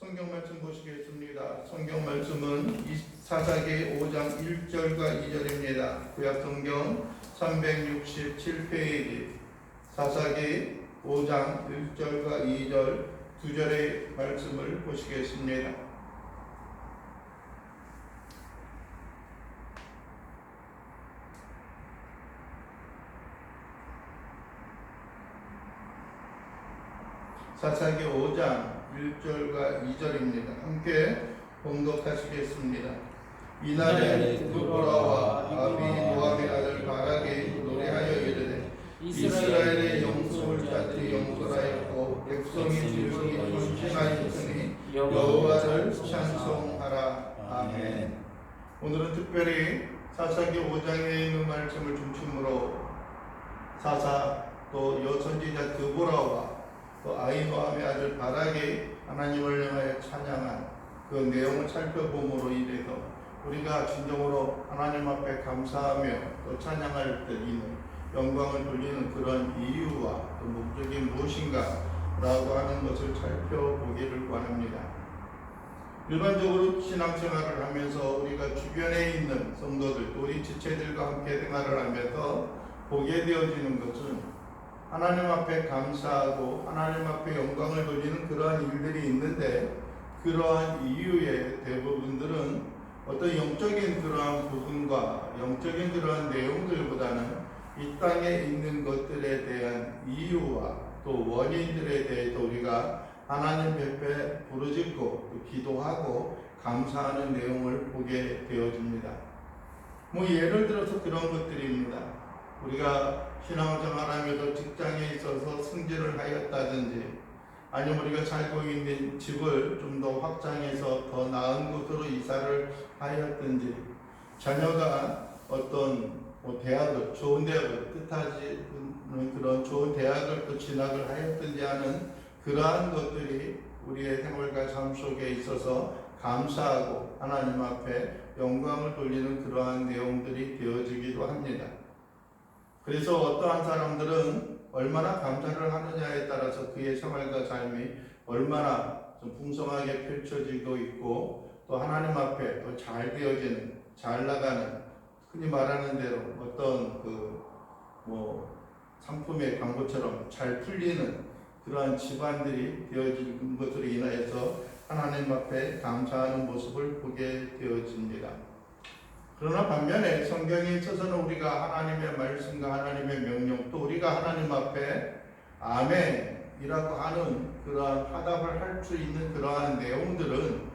성경 말씀 보시겠습니다. 성경 말씀은 사사기 5장 1절과 2절입니다. 구약 성경 367페이지 사사기 5장 1절과 2절 두 절의 말씀을 보시겠습니다. 사사기 5장 1절과 2절입니다. 함께 봉독하시겠습니다. 이날에 드보라와 아비노함의 아들 바락이 노래하여 이르되 이스라엘의 영성을 자들이 영설하였고 백성이 질성이 헌신하였으니 여호와를 찬송하라. 아멘. 오늘은 특별히 사사기 5장에 있는 말씀을 중심으로 사사 또 여선지자 드보라와 또 아이노함의 아들 바락이 하나님을 향하여 찬양한 그 내용을 살펴봄으로 인해서 우리가 진정으로 하나님 앞에 감사하며 또 찬양할 때 있는 영광을 돌리는 그런 이유와 또 목적이 무엇인가 라고 하는 것을 살펴보기를 원합니다. 일반적으로 신앙생활을 하면서 우리가 주변에 있는 성도들 또 우리 지체들과 함께 생활을 하면서 보게 되어지는 것은 하나님 앞에 감사하고 하나님 앞에 영광을 돌리는 그러한 일들이 있는데 그러한 이유의 대부분들은 어떤 영적인 그러한 부분과 영적인 그러한 내용들보다는 이 땅에 있는 것들에 대한 이유와 또 원인들에 대해서 우리가 하나님 앞에 부르짖고 또 기도하고 감사하는 내용을 보게 되어집니다. 예를 들어서 그런 것들입니다. 우리가 신앙생활하면서 직장에 있어서 승진을 하였다든지 아니면 우리가 살고 있는 집을 좀 더 확장해서 더 나은 곳으로 이사를 하였든지 자녀가 어떤 대학을 좋은 대학을 뜻하지 그런 좋은 대학을 또 진학을 하였든지 하는 그러한 것들이 우리의 생활과 삶 속에 있어서 감사하고 하나님 앞에 영광을 돌리는 그러한 내용들이 되어지기도 합니다. 그래서 어떠한 사람들은 얼마나 감사를 하느냐에 따라서 그의 생활과 삶이 얼마나 좀 풍성하게 펼쳐지고 있고 또 하나님 앞에 또 잘 되어지는, 잘 나가는, 흔히 말하는 대로 어떤 상품의 광고처럼 잘 풀리는 그러한 집안들이 되어지는 것으로 인하여서 하나님 앞에 감사하는 모습을 보게 되어집니다. 그러나 반면에 성경에 있어서는 우리가 하나님의 말씀과 하나님의 명령 또 우리가 하나님 앞에 아멘이라고 하는 그러한 화답을 할 수 있는 그러한 내용들은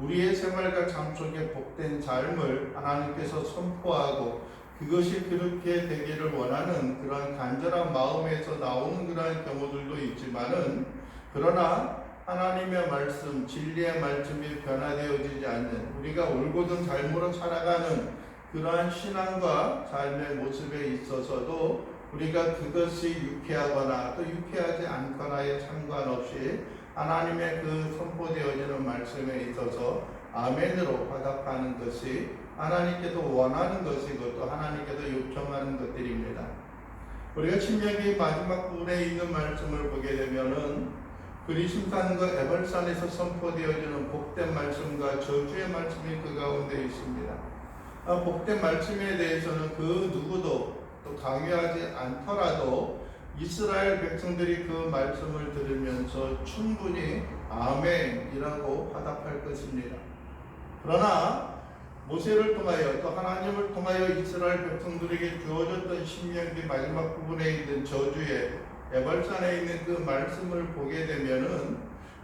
우리의 생활과 삶 속에 복된 삶을 하나님께서 선포하고 그것이 그렇게 되기를 원하는 그러한 간절한 마음에서 나오는 그러한 경우들도 있지만은 그러나 하나님의 말씀, 진리의 말씀이 변화되어지지 않는 우리가 올곧은 삶으로 살아가는 그러한 신앙과 삶의 모습에 있어서도 우리가 그것이 유쾌하거나 또 유쾌하지 않거나에 상관없이 하나님의 그 선포되어지는 말씀에 있어서 아멘으로 화답하는 것이 하나님께도 원하는 것이고 또 하나님께도 요청하는 것들입니다. 우리가 신명기 마지막 부분에 있는 말씀을 보게 되면은 그리심산과 에발산에서 선포되어지는 복된 말씀과 저주의 말씀이 그 가운데 있습니다. 복된 말씀에 대해서는 그 누구도 또 강요하지 않더라도 이스라엘 백성들이 그 말씀을 들으면서 충분히 아멘이라고 화답할 것입니다. 그러나 모세를 통하여 또 하나님을 통하여 이스라엘 백성들에게 주어졌던 신명기 마지막 부분에 있는 저주의 에발산에 있는 그 말씀을 보게 되면은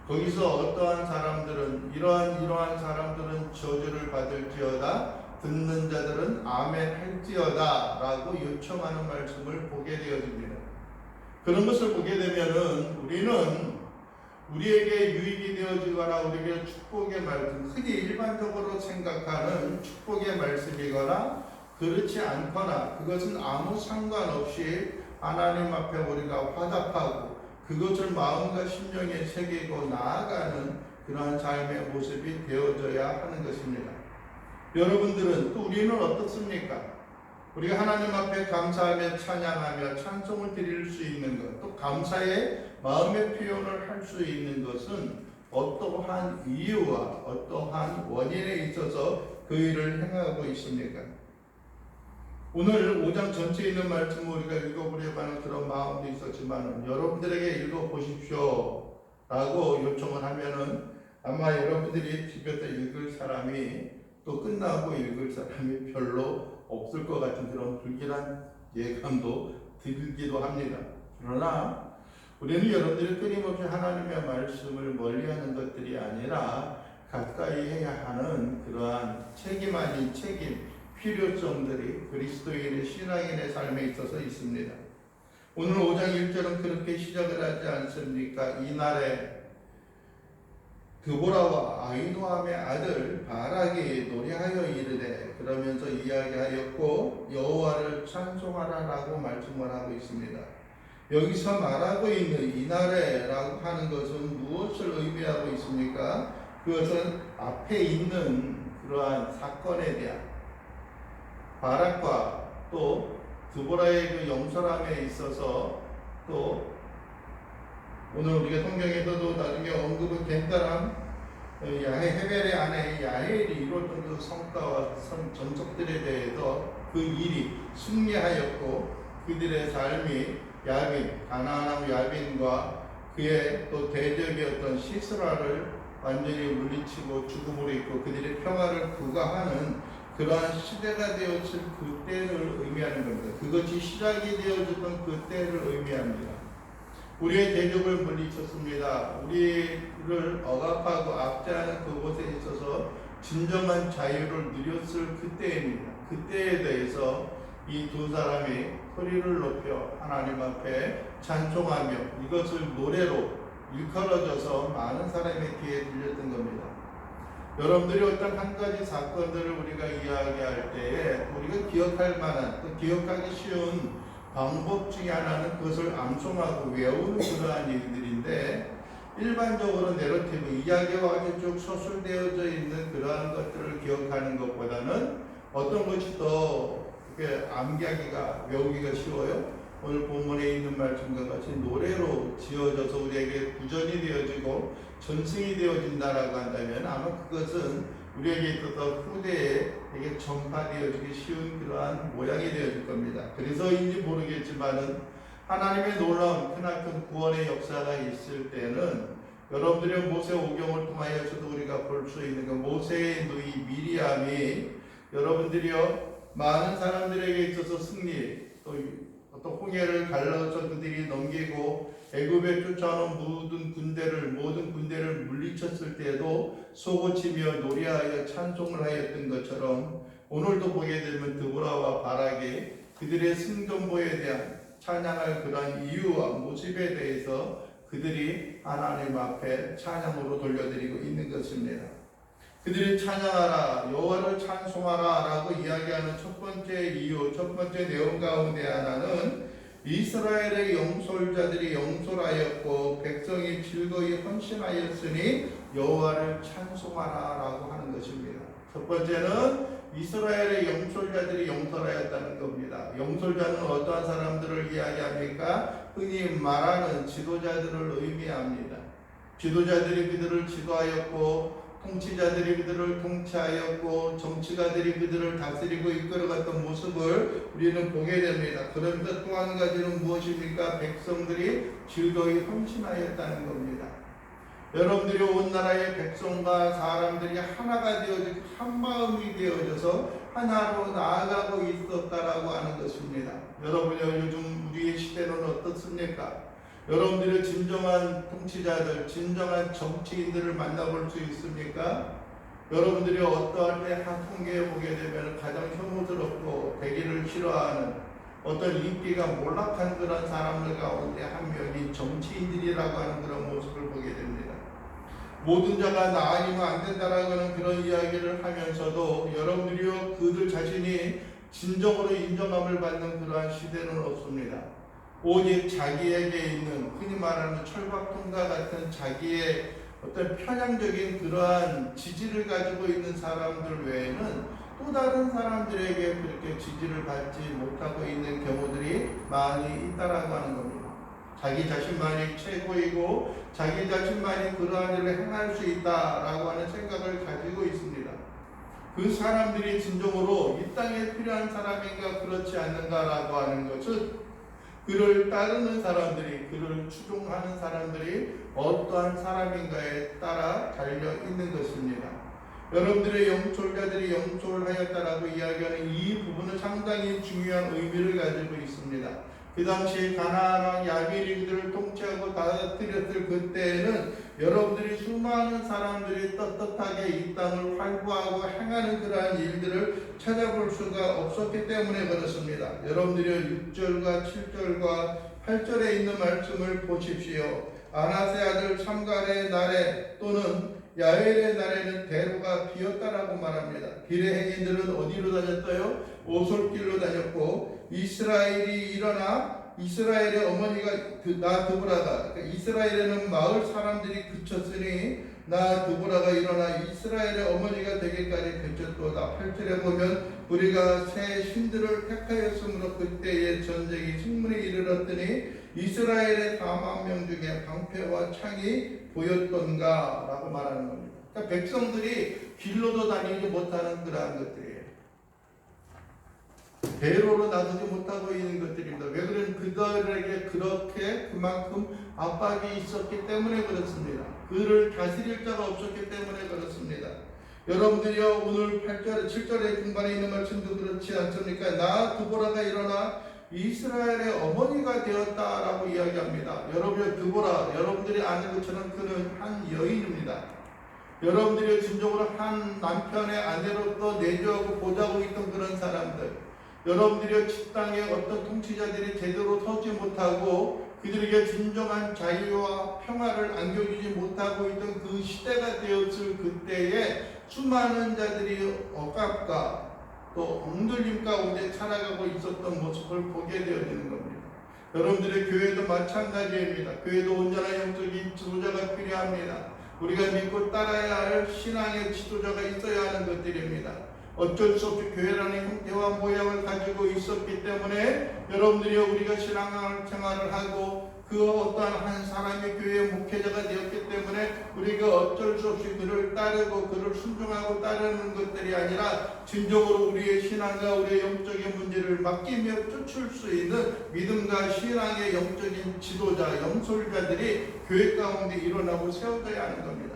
거기서 어떠한 사람들은 이러한 사람들은 저주를 받을지어다 듣는 자들은 아멘 할지어다 라고 요청하는 말씀을 보게 되어집니다. 그런 것을 보게 되면은 우리는 우리에게 유익이 되어지거나 우리에게 축복의 말씀, 흔히 일반적으로 생각하는 축복의 말씀이거나 그렇지 않거나 그것은 아무 상관없이 하나님 앞에 우리가 화답하고 그것을 마음과 심령에 새기고 나아가는 그러한 삶의 모습이 되어져야 하는 것입니다. 여러분들은 또 우리는 어떻습니까? 우리가 하나님 앞에 감사하며 찬양하며 찬송을 드릴 수 있는 것, 또 감사의 마음의 표현을 할 수 있는 것은 어떠한 이유와 어떠한 원인에 있어서 그 일을 행하고 있습니까? 오늘 5장 전체에 있는 말씀을 우리가 읽어보려고 하는 그런 마음도 있었지만 여러분들에게 읽어보십시오 라고 요청을 하면은 아마 여러분들이 집에서 읽을 사람이 또 끝나고 읽을 사람이 별로 없을 것 같은 그런 불길한 예감도 들기도 합니다. 그러나 우리는 여러분들이 끊임없이 하나님의 말씀을 멀리하는 것들이 아니라 가까이 해야 하는 그러한 책임 아닌 책임, 필요성들이 그리스도인의 신앙인의 삶에 있어서 있습니다. 오늘 5장 1절은 그렇게 시작을 하지 않습니까? 이날에 드보라와 아히노함의 아들 바락이 노래하여 이르되, 그러면서 이야기하였고 여호와를 찬송하라라고 말씀을 하고 있습니다. 여기서 말하고 있는 이날에라고 하는 것은 무엇을 의미하고 있습니까? 그것은 앞에 있는 그러한 사건에 대한 바락과 또 드보라의 그 용서함에 있어서 또 오늘 우리가 성경에서도 나중에 언급은 된다란 헤벨의 아내 야헬이 이뤘던 그 성과와 전적들에 대해서 그 일이 승리하였고 그들의 삶이 야빈, 가나안 야빈과 그의 또 대적이었던 시스라를 완전히 물리치고 죽음으로 있고 그들의 평화를 부과하는 그러한 시대가 되었을 그때를 의미하는 겁니다. 그것이 시작이 되어졌던 그때를 의미합니다. 우리의 대적을 물리쳤습니다. 우리를 억압하고 압제하는 그곳에 있어서 진정한 자유를 누렸을 그때입니다. 그때에 대해서 이 두 사람이 소리를 높여 하나님 앞에 찬송하며 이것을 노래로 일컬어져서 많은 사람의 귀에 들렸던 겁니다. 여러분들이 어떤 한 가지 사건들을 우리가 이야기할 때에 우리가 기억할 만한 또 기억하기 쉬운 방법 중에 하나는 그것을 암송하고 외우는 그러한 일들인데, 일반적으로 내러티브 이야기와 같이 쭉 서술되어져 있는 그러한 것들을 기억하는 것보다는 어떤 것이 더 암기하기가 외우기가 쉬워요? 오늘 본문에 있는 말씀과 같이 노래로 지어져서 우리에게 구전이 되어지고 전승이 되어진다라고 한다면 아마 그것은 우리에게 있어서 후대에 전파되어지기 쉬운 그러한 모양이 되어질 겁니다. 그래서인지 모르겠지만은 하나님의 놀라운 크나큰 구원의 역사가 있을 때는 여러분들의 모세 오경을 통하여서도 우리가 볼 수 있는 그 모세의 누이 미리암이 여러분들이요 많은 사람들에게 있어서 승리 또 어떤 홍해를 갈라서 그들이 넘기고 애굽에 쫓아오는 모든 군대를 물리쳤을 때에도 소고치며 노래하여 찬송을 하였던 것처럼 오늘도 보게 되면 드보라와 바락이 그들의 승전보에 대한 찬양할 그런 이유와 모습에 대해서 그들이 하나님 앞에 찬양으로 돌려드리고 있는 것입니다. 그들이 찬양하라, 여호와를 찬송하라 라고 이야기하는 첫 번째 이유, 첫 번째 내용 가운데 하나는 이스라엘의 영솔자들이 영솔하였고 백성이 즐거이 헌신하였으니 여호와를 찬송하라 라고 하는 것입니다. 첫 번째는 이스라엘의 영솔자들이 영솔하였다는 겁니다. 영솔자는 어떠한 사람들을 이야기합니까? 흔히 말하는 지도자들을 의미합니다. 지도자들이 그들을 지도하였고 통치자들이 그들을 통치하였고 정치가들이 그들을 다스리고 이끌어갔던 모습을 우리는 보게 됩니다. 그러면서 또 한 가지는 무엇입니까? 백성들이 즐거이 헌신하였다는 겁니다. 여러분들이 온 나라의 백성과 사람들이 하나가 되어져 한 마음이 되어져서 하나로 나아가고 있었다라고 하는 것입니다. 여러분이 요즘 우리의 시대는 어떻습니까? 여러분들의 진정한 통치자들, 진정한 정치인들을 만나볼 수 있습니까? 여러분들이 어떠할 때 한 통계에 보게 되면 가장 혐오스럽고 대기를 싫어하는 어떤 인기가 몰락한 그런 사람들 가운데 한 명이 정치인들이라고 하는 그런 모습을 보게 됩니다. 모든 자가 나 아니면 안 된다라고 하는 그런 이야기를 하면서도 여러분들이요 그들 자신이 진정으로 인정함을 받는 그러한 시대는 없습니다. 오직 자기에게 있는 흔히 말하는 철밥통과 같은 자기의 어떤 편향적인 그러한 지지를 가지고 있는 사람들 외에는 또 다른 사람들에게 그렇게 지지를 받지 못하고 있는 경우들이 많이 있다라고 하는 겁니다. 자기 자신만이 최고이고 자기 자신만이 그러한 일을 행할 수 있다라고 하는 생각을 가지고 있습니다. 그 사람들이 진정으로 이 땅에 필요한 사람인가 그렇지 않는가라고 하는 것은 그를 따르는 사람들이, 그를 추종하는 사람들이 어떠한 사람인가에 따라 달려 있는 것입니다. 여러분들의 영솔자들이 영솔하였다라고 이야기하는 이 부분은 상당히 중요한 의미를 가지고 있습니다. 그 당시 가나안 왕 야비린들을 통치하고 다스렸을 그때에는 여러분들이 수많은 사람들이 떳떳하게 이 땅을 활보하고 행하는 그러한 일들을 찾아볼 수가 없었기 때문에 그렇습니다. 여러분들이 6절과 7절과 8절에 있는 말씀을 보십시오. 아나세 아들 삼갈의 날에 또는 야엘의 날에는 대로가 비었다라고 말합니다. 길의 행인들은 어디로 다녔어요? 오솔길로 다녔고 이스라엘이 일어나 이스라엘의 어머니가 나 드보라가, 그러니까 이스라엘에는 마을 사람들이 그쳤으니 나 드보라가 일어나 이스라엘의 어머니가 되기까지 그쳤도다. 8절에 보면 우리가 새 신들을 택하였으므로 그때의 전쟁이 승문에 이르렀더니 이스라엘의 4만 명 중에 방패와 창이 보였던가 라고 말하는 겁니다. 그러니까 백성들이 길로도 다니지 못하는 그러한 것들이에요. 대로로 나서지 못하고 있는 것들입니다. 왜 그러냐면 그들에게 그렇게 그만큼 압박이 있었기 때문에 그렇습니다. 그를 다스릴 자가 없었기 때문에 그렇습니다. 여러분들이요, 오늘 8절, 7절의 중반에 있는 말씀도 그렇지 않습니까? 나 드보라가 일어나 이스라엘의 어머니가 되었다라고 이야기합니다. 여러분, 드보라, 여러분들이 아는 것처럼 그는 한 여인입니다. 여러분들이 진정으로 한 남편의 아내로서 내조하고 보자고 있던 그런 사람들, 여러분들이 집당의 어떤 통치자들이 제대로 서지 못하고 그들에게 진정한 자유와 평화를 안겨주지 못하고 있던 그 시대가 되었을 그때에 수많은 자들이 억압과 또 엉들림 가운데 살아가고 있었던 모습을 보게 되어지는 겁니다. 여러분들의 교회도 마찬가지입니다. 교회도 온전한 영적인 지도자가 필요합니다. 우리가 믿고 따라야 할 신앙의 지도자가 있어야 하는 것들입니다. 어쩔 수 없이 교회라는 형태와 모양을 가지고 있었기 때문에 여러분들이 우리가 신앙생활을 하고 그 어떠한 한 사람이 교회의 목회자가 되었기 때문에 우리가 어쩔 수 없이 그를 따르고 그를 순종하고 따르는 것들이 아니라 진정으로 우리의 신앙과 우리의 영적인 문제를 맡기며 쫓을 수 있는 믿음과 신앙의 영적인 지도자, 영솔자들이 교회 가운데 일어나고 세워져야 하는 겁니다.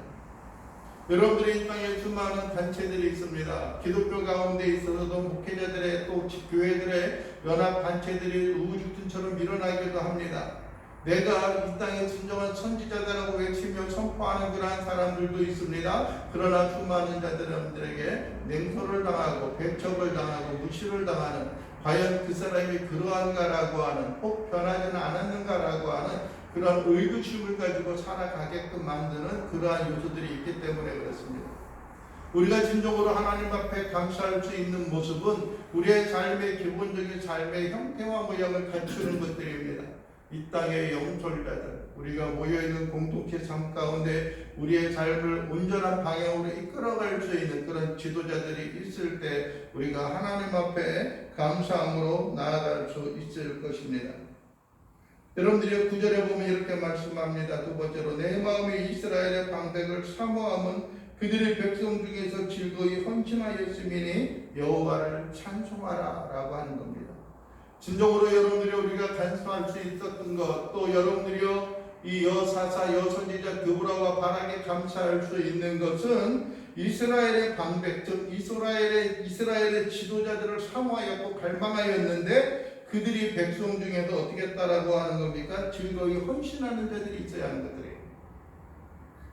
여러분들의 이 땅에 수많은 단체들이 있습니다. 기독교 가운데 있어서도 목회자들의 또 교회들의 연합 단체들이 우주등처럼 일어나기도 합니다. 내가 이 땅의 진정한 선지자다라고 외치며 선포하는 그러한 사람들도 있습니다. 그러나 수많은 자들에게 냉소를 당하고 배척을 당하고 무시를 당하는, 과연 그 사람이 그러한가라고 하는, 혹 변하지는 않았는가라고 하는 그러한 의구심을 가지고 살아가게끔 만드는 그러한 요소들이 있기 때문에 그렇습니다. 우리가 진정으로 하나님 앞에 감사할 수 있는 모습은 우리의 삶의 기본적인 삶의 형태와 모양을 갖추는 것들입니다. 이 땅의 영솔자들, 우리가 모여있는 공동체 삶 가운데 우리의 삶을 온전한 방향으로 이끌어갈 수 있는 그런 지도자들이 있을 때 우리가 하나님 앞에 감사함으로 나아갈 수 있을 것입니다. 여러분들이 9절에 보면 이렇게 말씀합니다. 두 번째로, 내 마음이 이스라엘의 방백을 사모함은 그들의 백성 중에서 즐거이 헌신하였음이니 여호와를 찬송하라 라고 하는 겁니다. 진정으로 여러분들이 우리가 간수할 수 있었던 것, 또 여러분들이요 이 여사사 여선지자 드보라와 바락에 감사할 수 있는 것은 이스라엘의 방백, 즉 이스라엘의 지도자들을 사모하였고 갈망하였는데 그들이 백성 중에서 어떻게 했다라고 하는 겁니까? 즐거이 헌신하는 자들이 있어야 하는 것들이에요.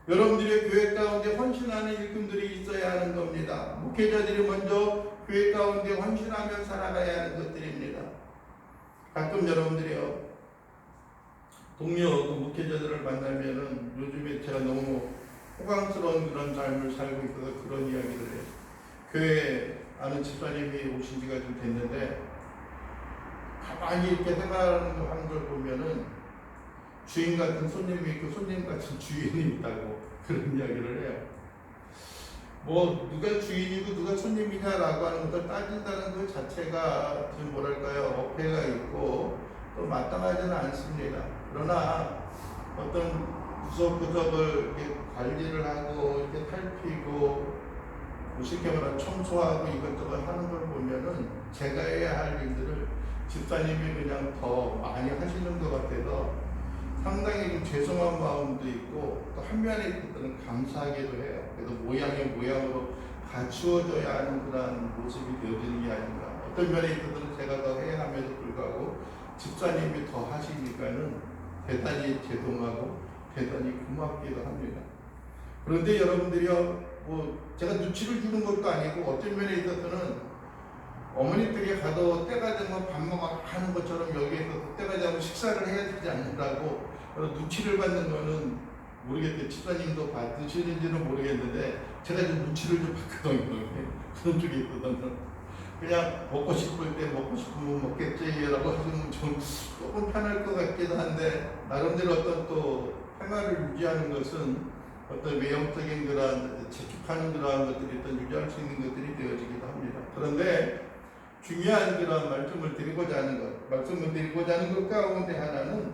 여러분들의 교회 가운데 헌신하는 일꾼들이 있어야 하는 겁니다. 목회자들이 먼저 교회 가운데 헌신하며 살아가야 하는 것들입니다. 가끔 여러분들이요 동료 목회자들을 만나면은 요즘에 제가 너무 호강스러운 그런 삶을 살고 있어서 그런 이야기를 해요. 교회에 아는 집사님이 오신 지가 좀 됐는데 가만히 이렇게 생각하는 걸 보면은 주인 같은 손님이 있고 손님 같은 주인이 있다고 그런 이야기를 해요. 뭐 누가 주인이고 누가 손님이냐라고 하는 것을 따진다는 것 자체가 좀 뭐랄까요, 어폐가 있고 또 마땅하지는 않습니다. 그러나 어떤 구석구석을 이렇게 관리를 하고 이렇게 살피고 쉽게 말하면 청소하고 이것저것 하는 걸 보면은 제가 해야 할 일들을 집사님이 그냥 더 많이 하시는 것 같아서 상당히 좀 죄송한 마음도 있고 또 한면에 있어서는 감사하기도 해요. 그래서 모양이 모양으로 갖추어져야 하는 그런 모습이 되어지는 게 아닌가. 어떤 면에 있어서는 제가 더 해야 함에도 불구하고 집사님이 더 하시니까는 대단히 죄송하고 대단히 고맙기도 합니다. 그런데 여러분들이요, 제가 눈치를 주는 것도 아니고 어떤 면에 있어서는 어머니들이 가도 때가 되면 밥 먹어 하는 것처럼 여기에서 때가 되면 식사를 해야 되지 않는다고 눈치를 받는 거는 모르겠는데 집사님도 받으시는지는 모르겠는데 제가 좀 눈치를 좀 받거든요. 그런 쪽이 있거든요. 그냥 먹고 싶을 때 먹고 싶으면 먹겠지라고 하시면 좀 조금 편할 것 같기도 한데 나름대로 어떤 또 평화를 유지하는 것은 어떤 외형적인 그런 재촉하는 그러한 것들이 어떤 유지할 수 있는 것들이 되어지기도 합니다. 그런데 중요한 그런 말씀을 드리고자 하는 것 가운데 하나는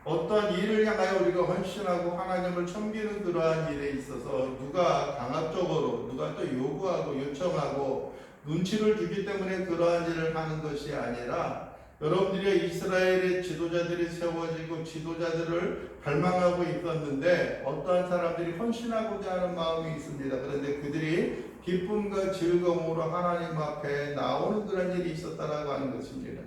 어떤 일을 향하여 우리가 헌신하고 하나님을 섬기는 그러한 일에 있어서 누가 강압적으로 누가 또 요구하고 요청하고 눈치를 주기 때문에 그러한 일을 하는 것이 아니라 여러분들이 이스라엘의 지도자들이 세워지고 지도자들을 갈망하고 있었는데 어떠한 사람들이 헌신하고자 하는 마음이 있습니다. 그런데 그들이 기쁨과 즐거움으로 하나님 앞에 나오는 그런 일이 있었다라고 하는 것입니다.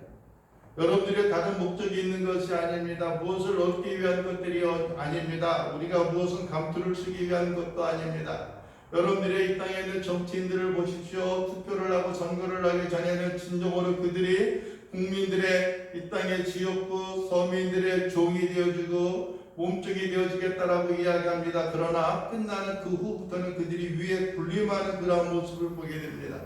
여러분들의 다른 목적이 있는 것이 아닙니다. 무엇을 얻기 위한 것들이 아닙니다. 우리가 무엇은 감투를 쓰기 위한 것도 아닙니다. 여러분들의 이 땅에 있는 정치인들을 보십시오. 투표를 하고 선거를 하기 전에는 진정으로 그들이 국민들의 이 땅의 지역구 서민들의 종이 되어주고 몸종이 되어지겠다라고 이야기합니다. 그러나 끝나는 그 후부터는 그들이 위에 군림하는 그러한 모습을 보게 됩니다.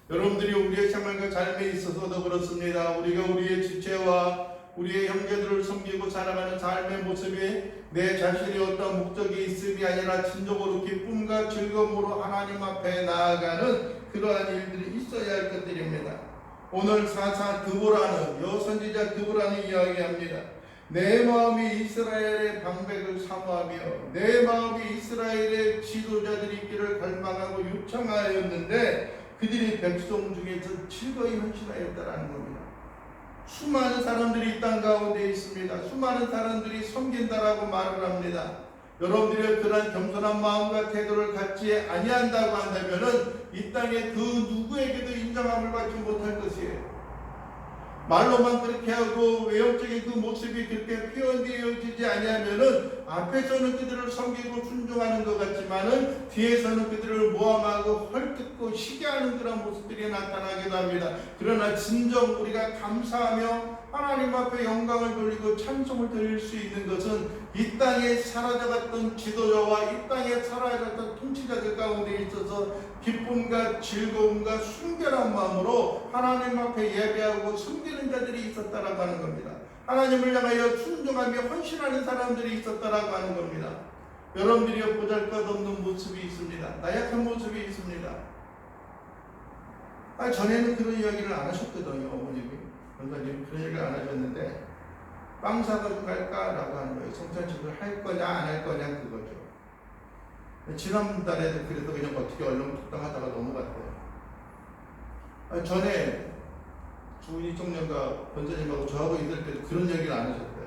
여러분들이 우리의 생활과 삶에 있어서도 그렇습니다. 우리가 우리의 지체와 우리의 형제들을 섬기고 살아가는 삶의 모습이 내 자신이 어떤 목적이 있음이 아니라 진정으로 기쁨과 즐거움으로 하나님 앞에 나아가는 그러한 일들이 있어야 할 것들입니다. 오늘 사사 드보라는 여선지자 드보라는 이야기합니다. 내 마음이 이스라엘의 방백을 사모하며 내 마음이 이스라엘의 지도자들이 있기를 갈망하고 요청하였는데 그들이 백성 중에서 즐거이 헌신하였다라는 겁니다. 수많은 사람들이 이 땅 가운데 있습니다. 수많은 사람들이 섬긴다라고 말을 합니다. 여러분들이 그런 겸손한 마음과 태도를 갖지 아니한다고 한다면은 이 땅에 그 누구에게도 인정함을 받지 못할 것이에요. 말로만 그렇게 하고 외형적인 그 모습이 그렇게 표현되어지지 아니하면은 앞에서는 그들을 섬기고 순종하는 것 같지만은 뒤에서는 그들을 모함하고 헐뜯고 시기하는 그런 모습들이 나타나기도 합니다. 그러나 진정 우리가 감사하며 하나님 앞에 영광을 돌리고 찬송을 드릴 수 있는 것은 이 땅에 사라져갔던 지도자와 이 땅에 사라져갔던 통치자들 가운데 있어서 기쁨과 즐거움과 순결한 마음으로 하나님 앞에 예배하고 섬기는 자들이 있었다라고 하는 겁니다. 하나님을 향하여 순종하며 헌신하는 사람들이 있었다라고 하는 겁니다. 여러분들이 보잘것없는 모습이 있습니다. 나약한 모습이 있습니다. 전에는 그런 이야기를 안 하셨거든요. 어머님이 원사님 그런 얘기를 안 하셨는데 빵 사가지고 갈까라고 하는 거예요. 성찬식을 할 거냐 안 할 거냐 그거죠. 지난달에도 그래서 그냥 어떻게 얼렁뚱땅하다가 넘어갔대요. 전에 주은이 청년과 권사님하고 저하고 있을 때도 그런 얘기를 안 하셨대요.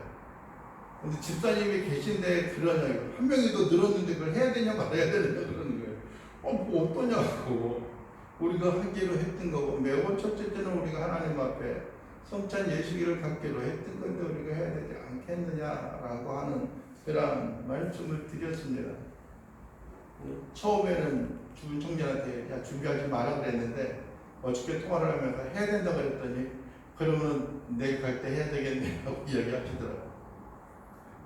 근데 집사님이 계신데 그런 얘기, 한 명이 더 늘었는데 그걸 해야 되냐 말아야 되냐 그러는 거예요. 뭐 어떠냐고. 우리가 하기로 했던 거고 매번 첫째 때는 우리가 하나님 앞에 성찬 예식일을 갖기로 했던 건데 우리가 해야 되지 않겠느냐라고 하는 그런 말씀을 드렸습니다. 처음에는 주은 청년한테 야 준비하지 마라 그랬는데 어저께 통화를 하면서 해야 된다고 그랬더니 그러면 내일 갈 때 해야 되겠네라고 이야기하시더라고요.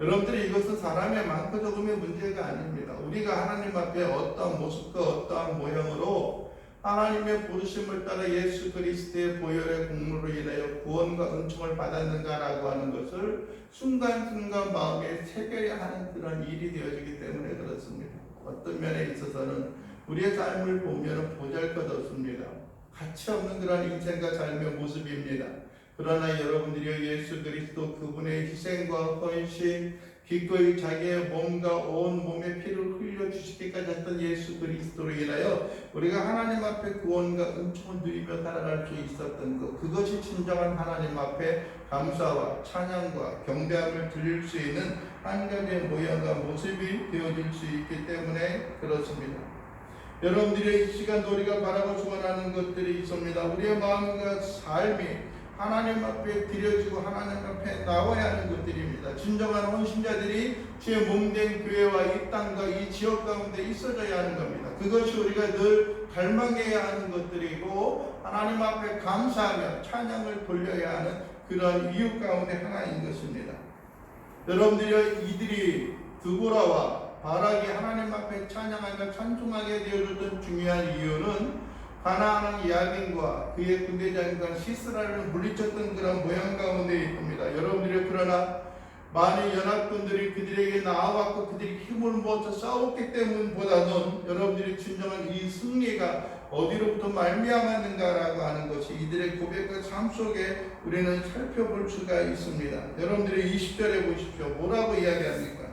여러분들이 이것은 사람의 많고 적음의 문제가 아닙니다. 우리가 하나님 앞에 어떠한 모습과 어떠한 모형으로 하나님의 부르심을 따라 예수 그리스도의 보혈의 공로로 인하여 구원과 은총을 받았는가라고 하는 것을 순간순간 마음에 새겨야 하는 그런 일이 되어지기 때문에 그렇습니다. 어떤 면에 있어서는 우리의 삶을 보면 보잘것없습니다. 가치 없는 그런 인생과 삶의 모습입니다. 그러나 여러분들이 예수 그리스도 그분의 희생과 헌신, 기꺼이 자기의 몸과 온 몸의 피를 흘려주시기까지 했던 예수 그리스도로 인하여 우리가 하나님 앞에 구원과 은총을 누리며 살아갈 수 있었던 것, 그것이 진정한 하나님 앞에 감사와 찬양과 경배함을 드릴 수 있는 한 가지의 모양과 모습이 되어질 수 있기 때문에 그렇습니다. 여러분들의 이 시간 우리가 바라고 소원하는 것들이 있습니다. 우리의 마음과 삶이 하나님 앞에 드려지고 하나님 앞에 나와야 하는 것들입니다. 진정한 헌신자들이 주의 몸된 교회와 이 땅과 이 지역 가운데 있어져야 하는 겁니다. 그것이 우리가 늘 갈망해야 하는 것들이고 하나님 앞에 감사하며 찬양을 돌려야 하는 그런 이유 가운데 하나인 것입니다. 여러분들이 이들이 드보라와 바락이 하나님 앞에 찬양하며 찬송하게 되어졌던 중요한 이유는 가나안 야긴과 그의 군대장과 시스라를 물리쳤던 그런 모양 가운데 있습니다. 여러분들이 그러나 많은 연합군들이 그들에게 나와갖고 그들이 힘을 모아서 싸웠기 때문보다는 여러분들이 진정한 이 승리가 어디로부터 말미암았는가라고 하는 것이 이들의 고백과 삶 속에 우리는 살펴볼 수가 있습니다. 여러분들이 20절에 보십시오. 뭐라고 이야기합니까?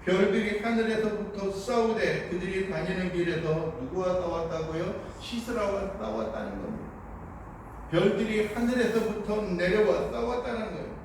별들이 하늘에서부터 싸우되 그들이 다니는 길에서 누구와 싸웠다고요? 시스라와 싸웠다는 겁니다. 별들이 하늘에서부터 내려와 싸웠다는 거예요.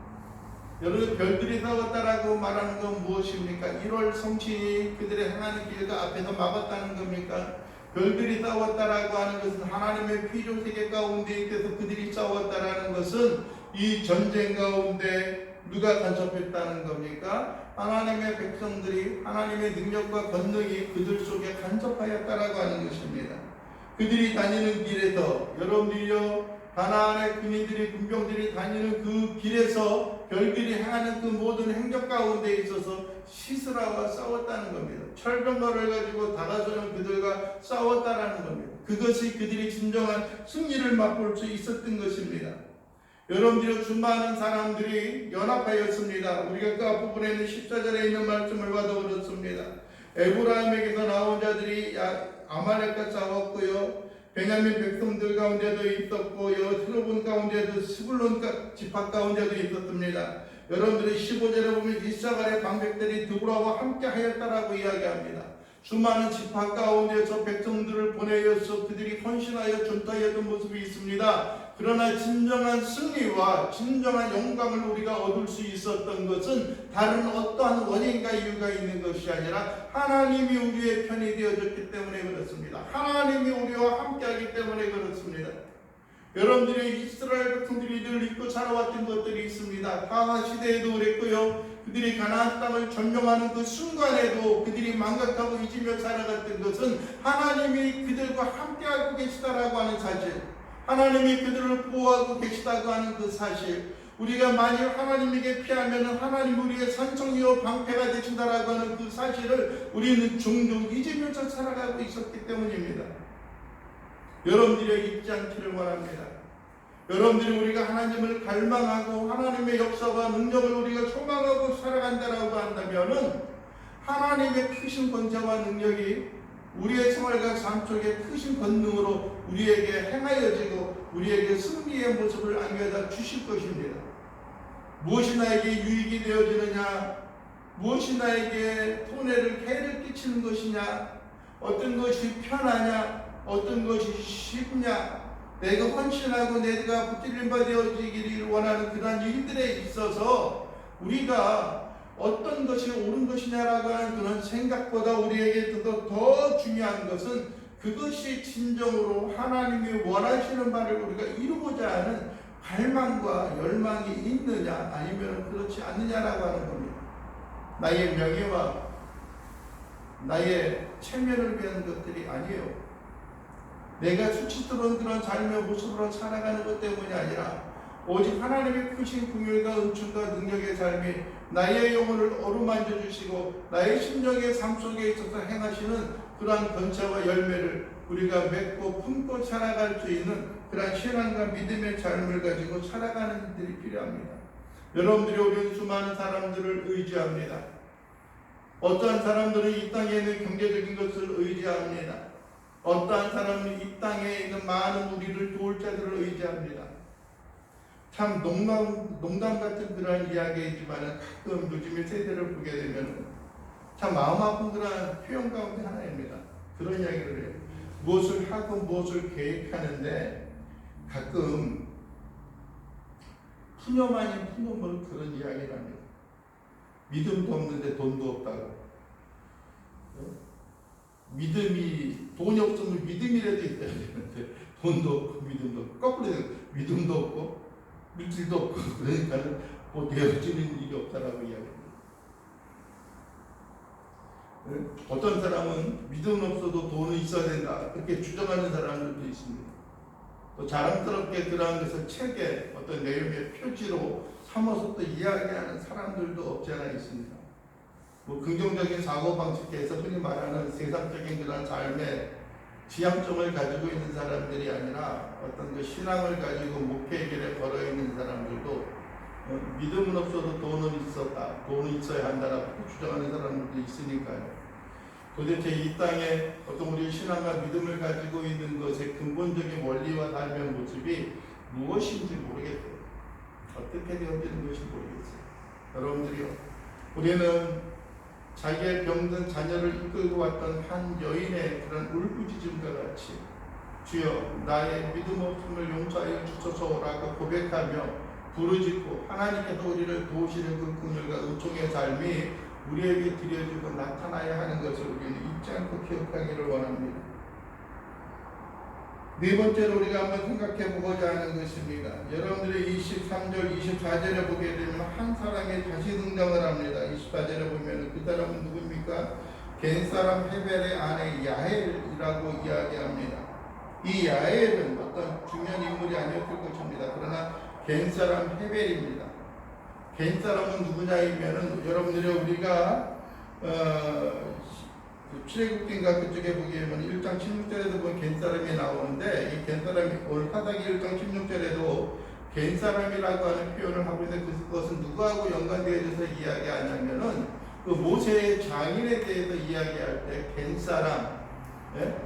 여러분, 별들이 싸웠다라고 말하는 건 무엇입니까? 1월 성신이 그들의 행하는 길과 앞에서 막았다는 겁니까? 별들이 싸웠다라고 하는 것은 하나님의 피조 세계 가운데 있어서 그들이 싸웠다라는 것은 이 전쟁 가운데 누가 간섭했다는 겁니까? 하나님의 백성들이 하나님의 능력과 권능이 그들 속에 간섭하였다라고 하는 것입니다. 그들이 다니는 길에서 여러분들이요 가나안의 군인들이 군병들이 다니는 그 길에서 별들이 행하는 그 모든 행적 가운데 있어서 시스라와 싸웠다는 겁니다. 철병거를 가지고 다가서는 그들과 싸웠다라는 겁니다. 그것이 그들이 진정한 승리를 맛볼 수 있었던 것입니다. 여러분들이 수많은 사람들이 연합하였습니다. 우리가 그 앞부분에 있는 14절에 있는 말씀을 봐도 그렇습니다. 에브라임에게서 나온 자들이 아말렉과 싸웠고요. 베냐민 백성들 가운데도 있었고요. 트로본 가운데도 스불론 지파 가운데도 있었습니다. 여러분들이 15절에 보면 이사갈의 방백들이 드보라와 함께 하였다라고 이야기합니다. 수많은 지파 가운데서 백성들을 보내어서 그들이 헌신하여 전투하였던 모습이 있습니다. 그러나 진정한 승리와 진정한 영광을 우리가 얻을 수 있었던 것은 다른 어떠한 원인과 이유가 있는 것이 아니라 하나님이 우리의 편이 되어졌기 때문에 그렇습니다. 하나님이 우리와 함께하기 때문에 그렇습니다. 여러분들의 이스라엘 백성들이 늘 잊고 살아왔던 것들이 있습니다. 하하 시대에도 그랬고요. 그들이 가나안 땅을 점령하는 그 순간에도 그들이 망각하고 잊으며 살아갔던 것은 하나님이 그들과 함께하고 계시다라고 하는 사실, 하나님이 그들을 보호하고 계시다고 하는 그 사실, 우리가 만일 하나님에게 피하면 하나님 우리의 산성이요 방패가 되신다라고 하는 그 사실을 우리는 종종 잊으면서 살아가고 있었기 때문입니다. 여러분들이 잊지 않기를 원합니다. 여러분들이 우리가 하나님을 갈망하고 하나님의 역사와 능력을 우리가 소망하고 살아간다라고 한다면은 하나님의 크신 권세와 능력이 우리의 생활과 삶 속에 크신 권능으로 우리에게 행하여지고 우리에게 승리의 모습을 안겨다 주실 것입니다. 무엇이 나에게 유익이 되어지느냐, 무엇이 나에게 손해를 해를 끼치는 것이냐, 어떤 것이 편하냐, 어떤 것이 쉽냐, 내가 헌신하고 내가 붙들림 바 되어지기를 원하는 그러한 일들에 있어서 우리가 어떤 것이 옳은 것이냐라고 하는 그런 생각보다 우리에게 더 중요한 것은 그것이 진정으로 하나님이 원하시는 바를 우리가 이루고자 하는 갈망과 열망이 있느냐 아니면 그렇지 않느냐라고 하는 겁니다. 나의 명예와 나의 체면을 위한 것들이 아니에요. 내가 수치스러운 그런 삶의 모습으로 살아가는 것 때문이 아니라 오직 하나님의 크신 긍휼과 은총과 능력의 삶이 나의 영혼을 어루만져 주시고 나의 심령의 삶 속에 있어서 행하시는 그러한 권세와 열매를 우리가 맺고 품고 살아갈 수 있는 그러한 신앙과 믿음의 삶을 가지고 살아가는 일들이 필요합니다. 여러분들이 우리는 수많은 사람들을 의지합니다. 어떠한 사람들은 이 땅에 있는 경제적인 것을 의지합니다. 어떠한 사람은 이 땅에 있는 많은 우리를 도울 자들을 의지합니다. 참 농담 같은 그런 이야기이지만 가끔 요즘의 세대를 보게 되면 참 마음 아픈 그런 표현 가운데 하나입니다. 그런 이야기를 해요. 무엇을 하고 무엇을 계획하는데 가끔 푸념 아닌 푸념으로 그런 이야기를 합니다. 믿음도 없는데 돈도 없다고. 믿음이, 돈이 없으면 믿음이라도 있어야 되는데 돈도 없고 믿음도 없고, 거꾸로 믿음도 없고 물질도 없고, 그러니까는 뭐 되어지는 일이 없다라고 이야기합니다. 어떤 사람은 믿음은 없어도 돈은 있어야 된다, 그렇게 주장하는 사람들도 있습니다. 또 자랑스럽게 그러한 것을 책의 어떤 내용의 표지로 삼아서 또 이야기하는 사람들도 없지 않아 있습니다. 뭐 긍정적인 사고방식에서 흔히 말하는 세상적인 그런 삶의 지향점을 가지고 있는 사람들이 아니라 어떤 그 신앙을 가지고 목회의 길에 걸어 있는 사람들도 믿음은 없어도 돈은 있었다, 돈은 있어야 한다라고 주장하는 사람들도 있으니까요. 도대체 이 땅에 어떤 우리 신앙과 믿음을 가지고 있는 것의 근본적인 원리와 삶의 모습이 무엇인지 모르겠어요. 어떻게 되어지는 것인지 모르겠어요. 여러분들이요, 우리는 자기의 병든 자녀를 이끌고 왔던 한 여인의 그런 울부짖음과 같이 주여 나의 믿음 없음을 용서하여 주소서라고 고백하며 부르짖고 하나님께서 우리를 도우시는 그 긍휼과 은총의 삶이 우리에게 드려지고 나타나야 하는 것을 우리는 잊지 않고 기억하기를 원합니다. 네 번째로 우리가 한번 생각해 보고자 하는 것입니다. 여러분들이 23절, 24절에 보게 되면 한 사람이 다시 등장을 합니다. 24절에 보면 그 사람은 누굽니까? 겐사람 헤벨의 아내 야헬이라고 이야기합니다. 이 야헬은 어떤 중요한 인물이 아니었을 것입니다. 그러나 겐사람 헤벨입니다. 겐사람은 누구냐이면은 여러분들이 우리가 출애굽기인가 그쪽에 보게 되면 1장 16절에도 보면 겐사람이 나오는데 이 겐사람이 오늘 사사기 1장 16절에도 겐사람이라고 하는 표현을 하고 있는데 그것은 누구하고 연관되어져서 이야기하냐면은 그 모세의 장인에 대해서 이야기할 때 겐사람,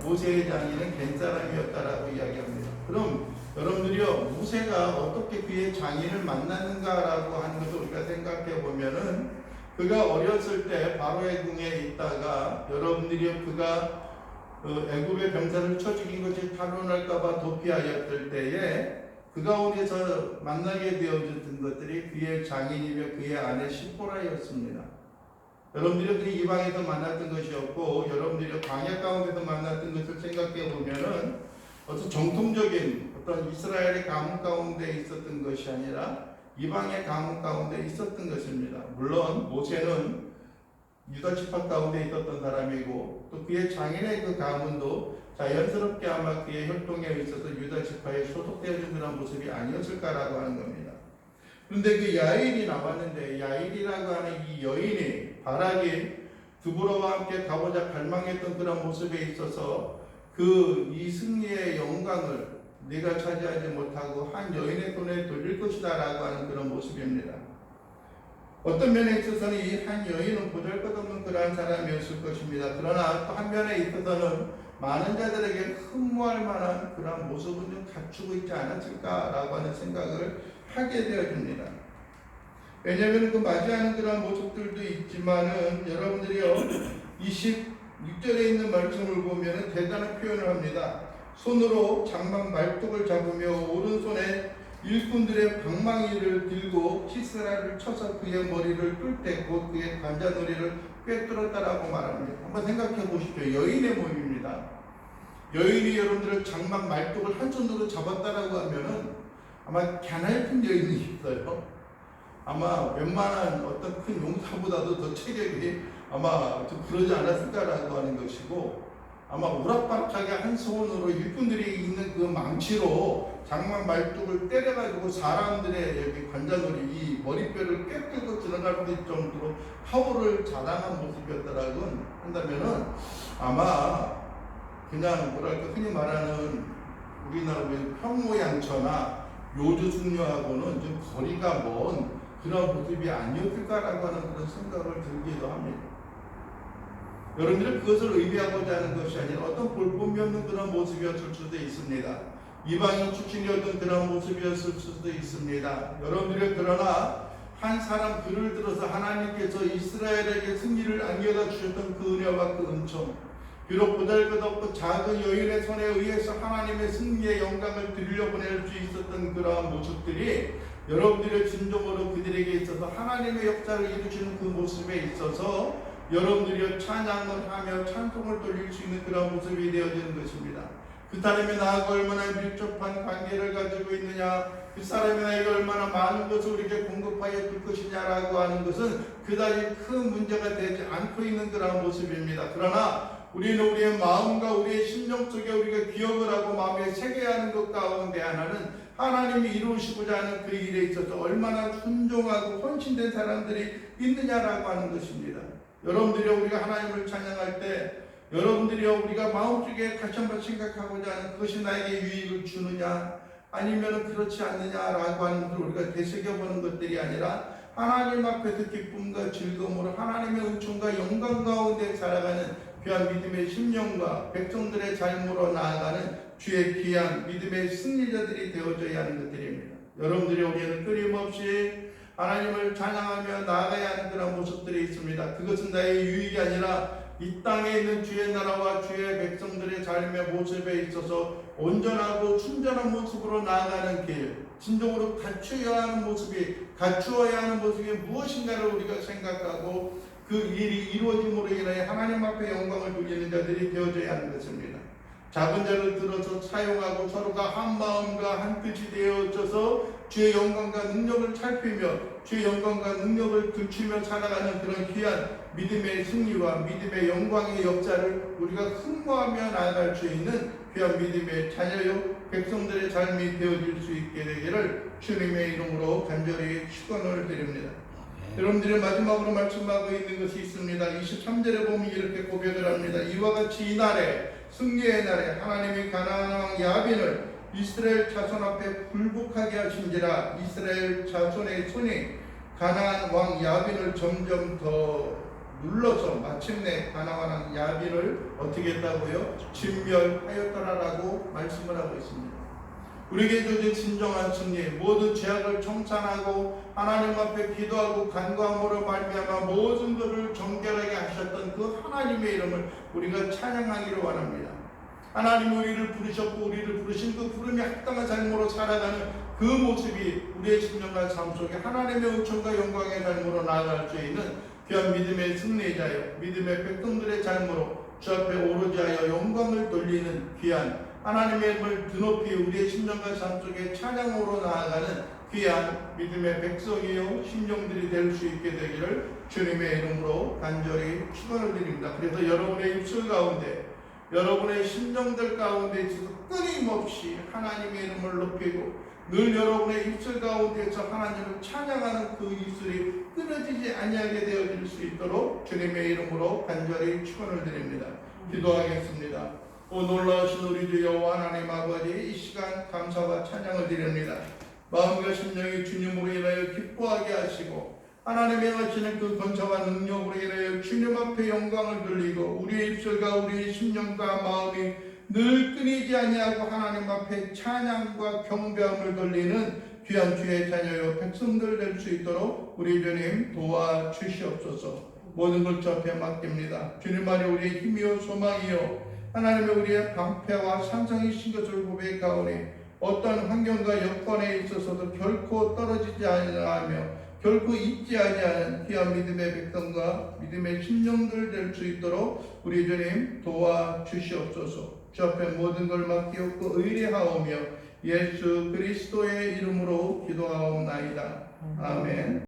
모세의 장인은 겐사람이었다라고 이야기합니다. 그럼 여러분들이요, 모세가 어떻게 그의 장인을 만났는가라고 하는 것을 우리가 생각해 보면은 그가 어렸을 때 바로의 궁에 있다가 여러분들이 그가 애굽의 병사를 쳐 죽인 것이 탄로날까봐 도피하였을 때에 그 가운데서 만나게 되어졌던 것들이 그의 장인이며 그의 아내 시포라였습니다. 여러분들이 그 이방에서 만났던 것이었고 여러분들이 광야 가운데서 만났던 것을 생각해 보면은 어떤 정통적인 어떤 이스라엘의 가문 가운데 있었던 것이 아니라 이방의 가문 가운데 있었던 것입니다. 물론 모세는 유다 지파 가운데 있었던 사람이고 또 그의 장인의 그 가문도 자연스럽게 아마 그의 혈통에 있어서 유다 지파에 소속되어진 그런 모습이 아니었을까라고 하는 겁니다. 그런데 그 야일이 나왔는데 야일이라고 하는 이 여인이 바락이 드보라와 함께 가보자 갈망했던 그런 모습에 있어서 그 이 승리의 영광을 네가 차지하지 못하고 한 여인의 손에 돌릴 것이다 라고 하는 그런 모습입니다. 어떤 면에 있어서는 이 한 여인은 보잘것없는 그러한 사람이었을 것입니다. 그러나 또 한 면에 있어서는 많은 자들에게 흠모할 만한 그러한 모습은 좀 갖추고 있지 않았을까라고 하는 생각을 하게 되어집니다. 왜냐하면 그 맞이하는 그런 모습들도 있지만은 여러분들이요 26절에 있는 말씀을 보면 대단한 표현을 합니다. 손으로 장막 말뚝을 잡으며 오른손에 일꾼들의 방망이를 들고 시스라를 쳐서 그의 머리를 뚫되 곧 그의 관자놀이를 꿰뚫었다라고 말합니다. 한번 생각해 보십시오. 여인의 몸입니다. 여인이 여러분들의 장막 말뚝을 한 손으로 잡았다라고 하면은 아마 가냘픈 여인이 있어요. 아마 웬만한 어떤 큰 용사보다도 더 체격이 아마 좀 그러지 않았을까라고 하는 것이고 아마 우락부락하게 한 손으로 일꾼들이 있는 그 망치로 장막 말뚝을 때려가지고 사람들의 여기 관자놀이 이 머리뼈를 꿰뚫고 들어갈 정도로 파워를 자랑한 모습이었다라고 한다면은 아마 그냥 뭐랄까 흔히 말하는 우리나라 평모양처나 요조숙녀하고는 좀 거리가 먼 그런 모습이 아니었을까라고 하는 그런 생각을 들기도 합니다. 여러분들은 그것을 의미하고자 하는 것이 아니라 어떤 볼품이 없는 그런 모습이었을 수도 있습니다. 이방인 출신이었던 그런 모습이었을 수도 있습니다. 여러분들이 그러나 한 사람 글을 들어서 하나님께서 이스라엘에게 승리를 안겨다 주셨던 그 은혜와 그 은총, 비록 보잘것없고 작은 여인의 손에 의해서 하나님의 승리의 영광을 드리려 보낼 수 있었던 그러한 모습들이 여러분들의 진정으로 그들에게 있어서 하나님의 역사를 이루시는 그 모습에 있어서 여러분들이 찬양을 하며 찬송을 돌릴 수 있는 그런 모습이 되어지는 것입니다. 그 사람이 나하고 얼마나 밀접한 관계를 가지고 있느냐, 그 사람이 나에게 얼마나 많은 것을 우리에게 공급하여 줄 것이냐라고 하는 것은 그다지 큰 문제가 되지 않고 있는 그런 모습입니다. 그러나 우리는 우리의 마음과 우리의 심령 속에 우리가 기억을 하고 마음에 새겨야 하는 것 가운데 하나는 하나님이 이루시고자 하는 그 일에 있어서 얼마나 순종하고 헌신된 사람들이 있느냐라고 하는 것입니다. 여러분들이 우리가 하나님을 찬양할 때 여러분들이 우리가 마음속에 다시 한번 생각하고자 하는 그것이 나에게 유익을 주느냐 아니면 그렇지 않느냐라고 하는 것을 우리가 되새겨보는 것들이 아니라 하나님 앞에서 기쁨과 즐거움으로 하나님의 은총과 영광 가운데 살아가는 귀한 믿음의 심령과 백성들의 삶으로 나아가는 주의 귀한 믿음의 승리자들이 되어져야 하는 것들입니다. 여러분들이 우리는 끊임없이 하나님을 찬양하며 나아가야 하는 그런 모습들이 있습니다. 그것은 나의 유익이 아니라 이 땅에 있는 주의 나라와 주의 백성들의 삶의 모습에 있어서 온전하고 순전한 모습으로 나아가는 길, 진정으로 갖추어야 하는 모습이 무엇인가를 우리가 생각하고 그 일이 이루어짐으로 인하여 하나님 앞에 영광을 돌리는 자들이 되어져야 하는 것입니다. 작은 자를 들어서 사용하고 서로가 한 마음과 한 뜻이 되어져서 주의 영광과 능력을 살피며 주의 영광과 능력을 들추며 살아가는 그런 귀한 믿음의 승리와 믿음의 영광의 역사를 우리가 흠모하며 나아갈 수 있는 귀한 믿음의 자녀요 백성들의 삶이 되어질 수 있게 되기를 주님의 이름으로 간절히 축원을 드립니다. 여러분들의 마지막으로 말씀하고 있는 것이 있습니다. 23절에 보면 이렇게 고백을 합니다. 이와 같이 이날에 승리의 날에 하나님이 가나안 왕 야빈을 이스라엘 자손 앞에 굴복하게 하신지라. 이스라엘 자손의 손이 가나안 왕 야빈을 점점 더 눌러서 마침내 가나안 왕 야빈을 어떻게 했다고요? 진멸하였더라라고 말씀을 하고 있습니다. 우리에게 주어진 진정한 승리, 모든 죄악을 청산하고 하나님 앞에 기도하고 간구함으로 말미암아 모든 것을 정결하게 하셨던 그 하나님의 이름을 우리가 찬양하기를 원합니다. 하나님이 우리를 부르셨고 우리를 부르신 그 부름에 합당한 삶으로 살아가는 그 모습이 우리의 심령과 삶 속에 하나님의 은총과 영광의 삶으로 나아갈 수 있는 귀한 믿음의 승리자요 믿음의 백성들의 삶으로 주 앞에 오로지 하여 영광을 돌리는 귀한 하나님의 이름을 드높이 우리의 심령과 삶 속에 찬양으로 나아가는 귀한 믿음의 백성이요 심령들이 될 수 있게 되기를 주님의 이름으로 간절히 축원을 드립니다. 그래서 여러분의 입술 가운데 여러분의 심령들 가운데 있어서 끊임없이 하나님의 이름을 높이고 늘 여러분의 입술 가운데서 하나님을 찬양하는 그 입술이 끊어지지 아니하게 되어질 수 있도록 주님의 이름으로 간절히 축원을 드립니다. 기도하겠습니다. 오 놀라우신 우리 주 여호와 하나님 아버지, 이 시간 감사와 찬양을 드립니다. 마음과 심령이 주님으로 인하여 기뻐하게 하시고 하나님의 하시는 그 권세와 능력으로 인하여 주님 앞에 영광을 돌리고 우리의 입술과 우리의 심령과 마음이 늘 끊이지 아니하고 하나님 앞에 찬양과 경배함을 돌리는 귀한 주의 자녀요 백성들 될 수 있도록 우리 주님 도와주시옵소서. 모든 걸 주 앞에 맡깁니다. 주님만이 우리의 힘이요 소망이요 하나님의 우리의 방패와 산성이신 것을 고백하오니 어떤 환경과 여건에 있어서도 결코 떨어지지 아니하며 결코 잊지 아니하는 귀한 믿음의 백성과 믿음의 심령들 될 수 있도록 우리 주님 도와주시옵소서. 주 앞에 모든 걸 맡기옵고 의뢰하오며 예수 그리스도의 이름으로 기도하옵나이다. 아멘.